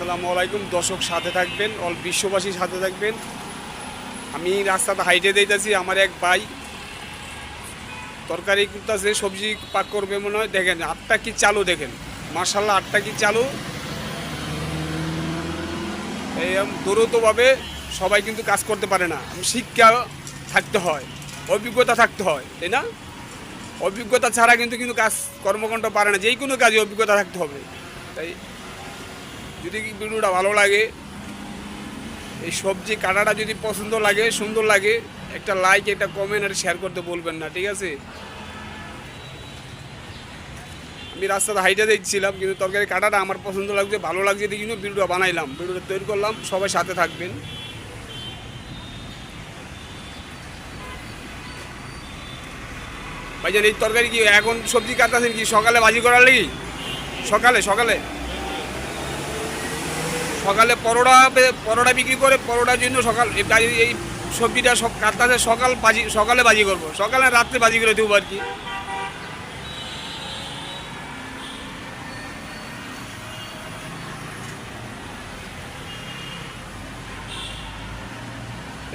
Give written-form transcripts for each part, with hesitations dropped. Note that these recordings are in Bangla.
আসসালামু আলাইকুম দর্শক, সাথে থাকবেন, অল বিশ্ববাসীর সাথে থাকবেন। আমি রাস্তাতে হাইটে দিতেছি, আমার এক ভাই তরকারি করতেছে, সবজি পাক করবে মনে হয়। দেখেন আটটা কি চালু, দেখেন মার্শাল্লাহ, আটটা কি চালু। এই দ্রুতভাবে সবাই কিন্তু কাজ করতে পারে না, শিক্ষা থাকতে হয়, অভিজ্ঞতা থাকতে হয়, তাই না? অভিজ্ঞতা ছাড়া কিন্তু কিন্তু কাজ কর্মকাণ্ড পারে না, যেই কোনো কাজে অভিজ্ঞতা থাকতে হবে। তাই যদি ভিডিওটা ভালো লাগে, এই সবজি কাটাটা যদি পছন্দ লাগে, সুন্দর লাগে, একটা লাইক, একটা কমেন্ট আর শেয়ার করতে বলবেন না, ঠিক আছে? আমি রাস্তাতে হাইটে দেখছিলাম, কিন্তু তরকারি কাটাটা আমার পছন্দ লাগছে, ভালো লাগছে, দিয়ে কিন্তু ভিডিওটা বানাইলাম, ভিডিওটা তৈরি করলাম। সবাই সাথে থাকবেন। ভাইজান এই তরকারি কি এখন সবজি কাটতেছেন কি সকালে ভাজি করার লাগি? সকালে সকালে সকালে পরোটা বিক্রি করে, পরোটার জন্য সকাল এই সবজিটা সব কাটতে সকালে বাজি করবো, সকালে রাত্রে বাজি করে দেবো আর কি।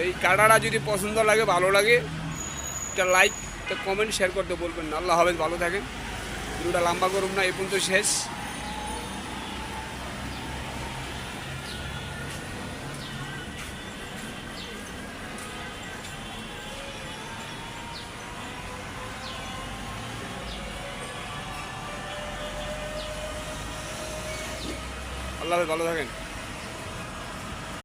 এই কাটাটা যদি পছন্দ লাগে, ভালো লাগে, একটা লাইক, একটা কমেন্ট, শেয়ার করতে বলবেন না। আল্লাহ হাফেজ, ভালো থাকেন। ভিডিওটা লম্বা করুন না, এই পর্যন্ত শেষ। আল্লাহ হাফেজ, ভালো থাকেন।